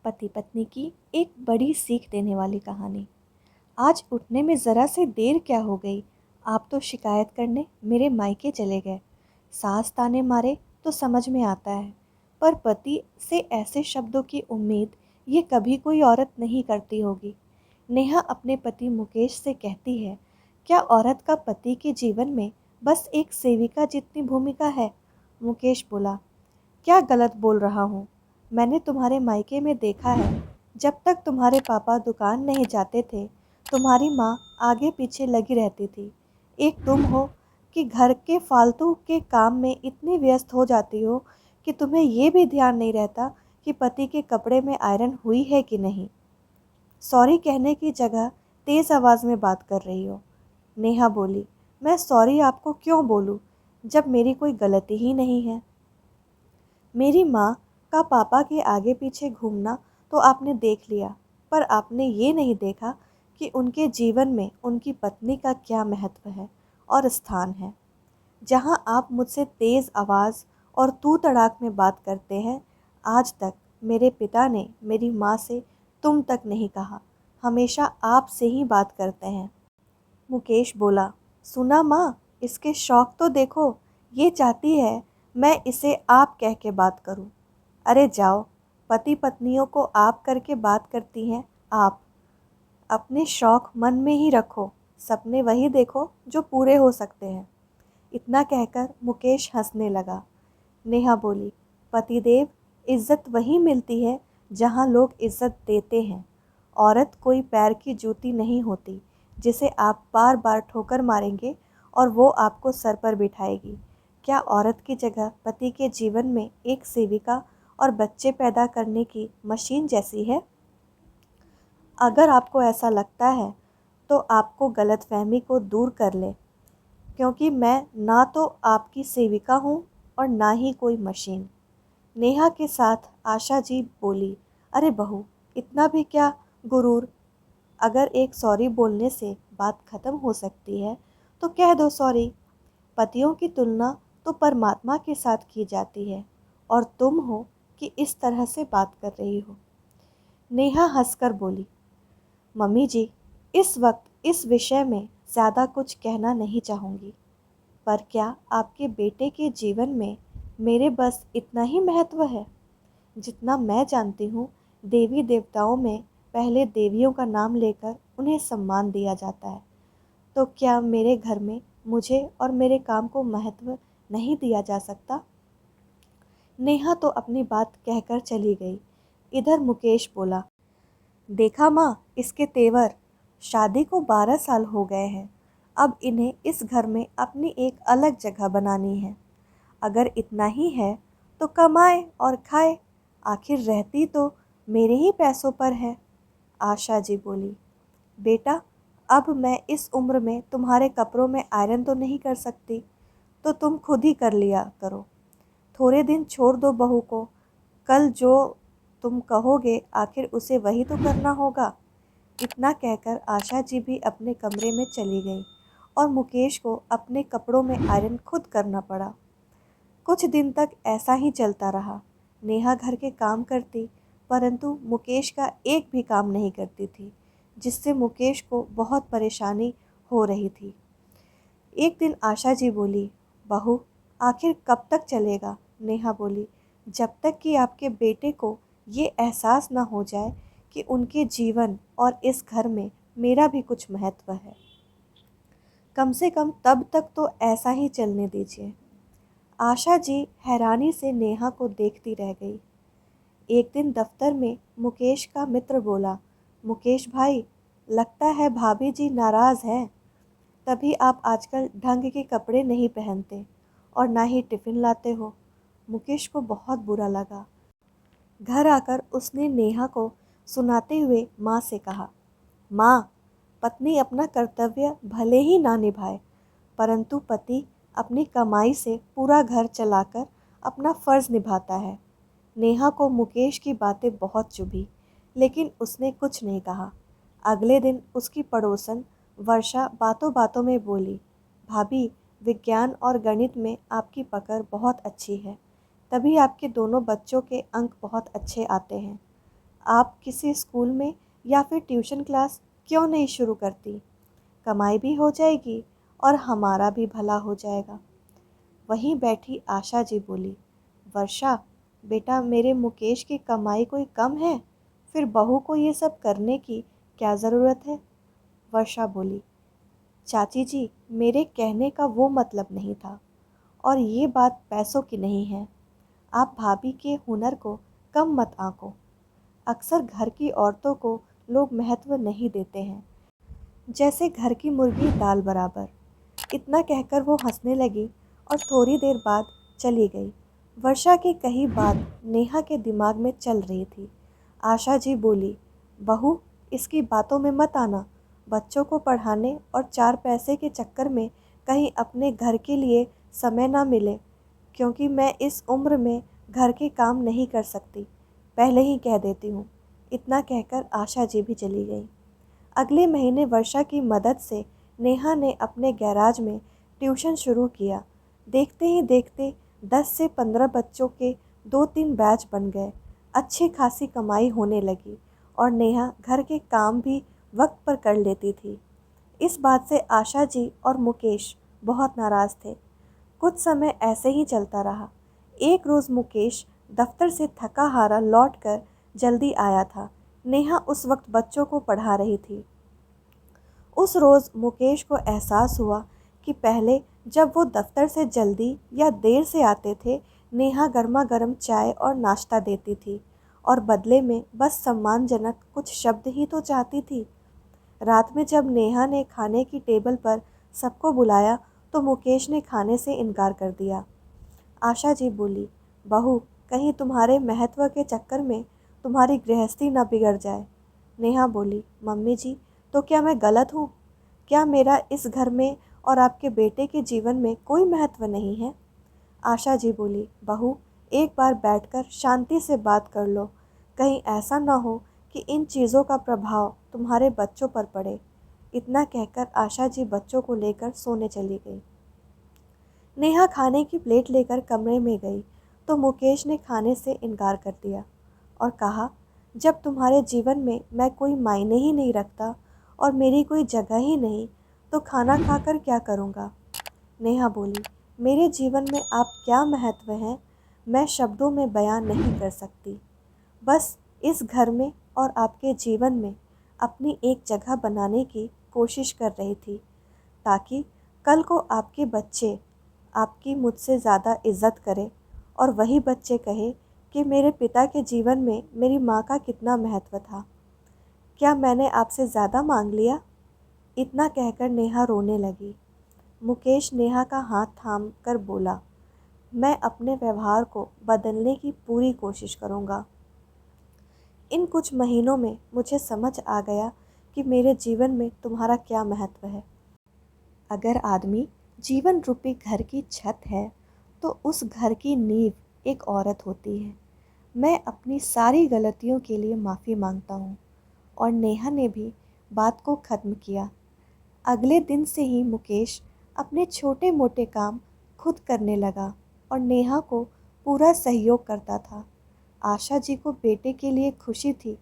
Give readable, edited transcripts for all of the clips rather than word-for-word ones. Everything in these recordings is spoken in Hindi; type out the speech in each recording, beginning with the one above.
पति पत्नी की एक बड़ी सीख देने वाली कहानी। आज उठने में ज़रा से देर क्या हो गई, आप तो शिकायत करने मेरे मायके चले गए। सास ताने मारे तो समझ में आता है, पर पति से ऐसे शब्दों की उम्मीद ये कभी कोई औरत नहीं करती होगी। नेहा अपने पति मुकेश से कहती है, क्या औरत का पति के जीवन में बस एक सेविका जितनी भूमिका है? मुकेश बोला, क्या गलत बोल रहा हूँ? मैंने तुम्हारे मायके में देखा है, जब तक तुम्हारे पापा दुकान नहीं जाते थे, तुम्हारी माँ आगे पीछे लगी रहती थी। एक तुम हो कि घर के फालतू के काम में इतनी व्यस्त हो जाती हो कि तुम्हें ये भी ध्यान नहीं रहता कि पति के कपड़े में आयरन हुई है कि नहीं। सॉरी कहने की जगह तेज़ आवाज़ में बात कर रही हो। नेहा बोली, मैं सॉरी आपको क्यों बोलूँ जब मेरी कोई गलती ही नहीं है। मेरी माँ का पापा के आगे पीछे घूमना तो आपने देख लिया, पर आपने ये नहीं देखा कि उनके जीवन में उनकी पत्नी का क्या महत्व है और स्थान है। जहाँ आप मुझसे तेज़ आवाज़ और तू तड़ाक में बात करते हैं, आज तक मेरे पिता ने मेरी माँ से तुम तक नहीं कहा, हमेशा आप से ही बात करते हैं। मुकेश बोला, सुना माँ, इसके शौक तो देखो, ये चाहती है मैं इसे आप कह के बात करूँ। अरे जाओ, पति पत्नियों को आप करके बात करती हैं आप। अपने शौक मन में ही रखो, सपने वही देखो जो पूरे हो सकते हैं। इतना कहकर मुकेश हंसने लगा। नेहा बोली, पतिदेव, इज्जत वहीं मिलती है जहाँ लोग इज्जत देते हैं। औरत कोई पैर की जूती नहीं होती जिसे आप बार बार ठोकर मारेंगे और वो आपको सर पर बिठाएगी। क्या औरत की जगह पति के जीवन में एक सेविका और बच्चे पैदा करने की मशीन जैसी है? अगर आपको ऐसा लगता है तो आपको गलतफहमी को दूर कर ले, क्योंकि मैं ना तो आपकी सेविका हूँ और ना ही कोई मशीन। नेहा के साथ आशा जी बोली, अरे बहू, इतना भी क्या गुरूर? अगर एक सॉरी बोलने से बात खत्म हो सकती है तो कह दो सॉरी। पतियों की तुलना तो परमात्मा के साथ की जाती है और तुम हो कि इस तरह से बात कर रही हो। नेहा हंसकर बोली, मम्मी जी, इस वक्त इस विषय में ज़्यादा कुछ कहना नहीं चाहूँगी, पर क्या आपके बेटे के जीवन में मेरे बस इतना ही महत्व है? जितना मैं जानती हूँ, देवी देवताओं में पहले देवियों का नाम लेकर उन्हें सम्मान दिया जाता है। तो क्या मेरे घर में मुझे और मेरे काम को महत्व नहीं दिया जा सकता? नेहा तो अपनी बात कहकर चली गई। इधर मुकेश बोला, देखा माँ, इसके तेवर। शादी को 12 साल हो गए हैं। अब इन्हें इस घर में अपनी एक अलग जगह बनानी है। अगर इतना ही है तो कमाए और खाए, आखिर रहती तो मेरे ही पैसों पर है। आशा जी बोली, बेटा, अब मैं इस उम्र में तुम्हारे कपड़ों में आयरन तो नहीं कर सकती, तो तुम खुद ही कर लिया करो। थोड़े दिन छोड़ दो बहू को, कल जो तुम कहोगे आखिर उसे वही तो करना होगा। इतना कहकर आशा जी भी अपने कमरे में चली गई और मुकेश को अपने कपड़ों में आयरन खुद करना पड़ा। कुछ दिन तक ऐसा ही चलता रहा। नेहा घर के काम करती, परंतु मुकेश का एक भी काम नहीं करती थी, जिससे मुकेश को बहुत परेशानी हो रही थी। एक दिन आशा जी बोली, बहू, आखिर कब तक चलेगा? नेहा बोली, जब तक कि आपके बेटे को ये एहसास ना हो जाए कि उनके जीवन और इस घर में मेरा भी कुछ महत्व है। कम से कम तब तक तो ऐसा ही चलने दीजिए। आशा जी हैरानी से नेहा को देखती रह गई। एक दिन दफ्तर में मुकेश का मित्र बोला, मुकेश भाई, लगता है भाभी जी नाराज़ हैं, तभी आप आजकल ढंग के कपड़े नहीं पहनते और ना ही टिफ़िन लाते हो। मुकेश को बहुत बुरा लगा। घर आकर उसने नेहा को सुनाते हुए माँ से कहा, माँ, पत्नी अपना कर्तव्य भले ही ना निभाए, परंतु पति अपनी कमाई से पूरा घर चलाकर अपना फ़र्ज़ निभाता है। नेहा को मुकेश की बातें बहुत चुभी, लेकिन उसने कुछ नहीं कहा। अगले दिन उसकी पड़ोसन वर्षा बातों बातों में बोली, भाभी, विज्ञान और गणित में आपकी पकड़ बहुत अच्छी है, तभी आपके दोनों बच्चों के अंक बहुत अच्छे आते हैं। आप किसी स्कूल में या फिर ट्यूशन क्लास क्यों नहीं शुरू करती? कमाई भी हो जाएगी और हमारा भी भला हो जाएगा। वहीं बैठी आशा जी बोली, वर्षा बेटा, मेरे मुकेश की कमाई कोई कम है? फिर बहू को ये सब करने की क्या ज़रूरत है? वर्षा बोली, चाची जी, मेरे कहने का वो मतलब नहीं था, और ये बात पैसों की नहीं है। आप भाभी के हुनर को कम मत आंको। अक्सर घर की औरतों को लोग महत्व नहीं देते हैं, जैसे घर की मुर्गी दाल बराबर। इतना कहकर वो हंसने लगी और थोड़ी देर बाद चली गई। वर्षा की कही बात नेहा के दिमाग में चल रही थी। आशा जी बोली, बहू, इसकी बातों में मत आना। बच्चों को पढ़ाने और 4 पैसे के चक्कर में कहीं अपने घर के लिए समय ना मिले, क्योंकि मैं इस उम्र में घर के काम नहीं कर सकती, पहले ही कह देती हूँ। इतना कहकर आशा जी भी चली गई। अगले महीने वर्षा की मदद से नेहा ने अपने गैराज में ट्यूशन शुरू किया। देखते ही देखते 10 से 15 बच्चों के 2-3 बैच बन गए। अच्छी खासी कमाई होने लगी और नेहा घर के काम भी वक्त पर कर लेती थी। इस बात से आशा जी और मुकेश बहुत नाराज़ थे। कुछ समय ऐसे ही चलता रहा। एक रोज़ मुकेश दफ्तर से थका हारा लौटकर जल्दी आया था। नेहा उस वक्त बच्चों को पढ़ा रही थी। उस रोज़ मुकेश को एहसास हुआ कि पहले जब वो दफ्तर से जल्दी या देर से आते थे, नेहा गर्मा गर्म चाय और नाश्ता देती थी और बदले में बस सम्मानजनक कुछ शब्द ही तो चाहती थी। रात में जब नेहा ने खाने की टेबल पर सबको बुलाया तो मुकेश ने खाने से इनकार कर दिया। आशा जी बोली, बहू, कहीं तुम्हारे महत्व के चक्कर में तुम्हारी गृहस्थी न बिगड़ जाए। नेहा बोली, मम्मी जी, तो क्या मैं गलत हूँ? क्या मेरा इस घर में और आपके बेटे के जीवन में कोई महत्व नहीं है? आशा जी बोली, बहू, एक बार बैठकर शांति से बात कर लो। कहीं ऐसा ना हो कि इन चीज़ों का प्रभाव तुम्हारे बच्चों पर पड़े। इतना कहकर आशा जी बच्चों को लेकर सोने चली गई। नेहा खाने की प्लेट लेकर कमरे में गई तो मुकेश ने खाने से इनकार कर दिया और कहा, जब तुम्हारे जीवन में मैं कोई मायने ही नहीं रखता और मेरी कोई जगह ही नहीं, तो खाना खाकर क्या करूँगा? नेहा बोली, मेरे जीवन में आप क्या महत्व हैं, मैं शब्दों में बयान नहीं कर सकती। बस इस घर में और आपके जीवन में अपनी एक जगह बनाने की कोशिश कर रही थी, ताकि कल को आपके बच्चे आपकी मुझसे ज़्यादा इज़्ज़त करें और वही बच्चे कहे कि मेरे पिता के जीवन में मेरी माँ का कितना महत्व था। क्या मैंने आपसे ज़्यादा मांग लिया? इतना कहकर नेहा रोने लगी। मुकेश नेहा का हाथ थाम कर बोला, मैं अपने व्यवहार को बदलने की पूरी कोशिश करूँगा। इन कुछ महीनों में मुझे समझ आ गया कि मेरे जीवन में तुम्हारा क्या महत्व है। अगर आदमी जीवन रूपी घर की छत है, तो उस घर की नींव एक औरत होती है। मैं अपनी सारी गलतियों के लिए माफ़ी मांगता हूँ। और नेहा ने भी बात को ख़त्म किया। अगले दिन से ही मुकेश अपने छोटे मोटे काम खुद करने लगा और नेहा को पूरा सहयोग करता था। आशा जी को बेटे के लिए खुशी थी,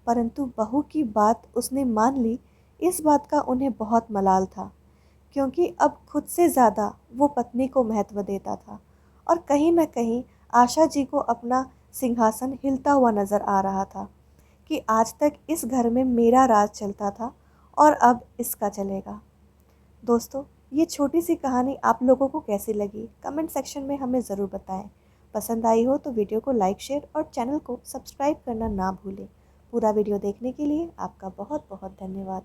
परंतु बहू की बात उसने मान ली, इस बात का उन्हें बहुत मलाल था, क्योंकि अब खुद से ज़्यादा वो पत्नी को महत्व देता था और कहीं न कहीं आशा जी को अपना सिंहासन हिलता हुआ नज़र आ रहा था कि आज तक इस घर में मेरा राज चलता था और अब इसका चलेगा। दोस्तों, ये छोटी सी कहानी आप लोगों को कैसी लगी? कमेंट सेक्शन में हमें ज़रूर बताएं। पसंद आई हो तो वीडियो को लाइक, शेयर और चैनल को सब्सक्राइब करना ना भूलें। पूरा वीडियो देखने के लिए आपका बहुत बहुत धन्यवाद।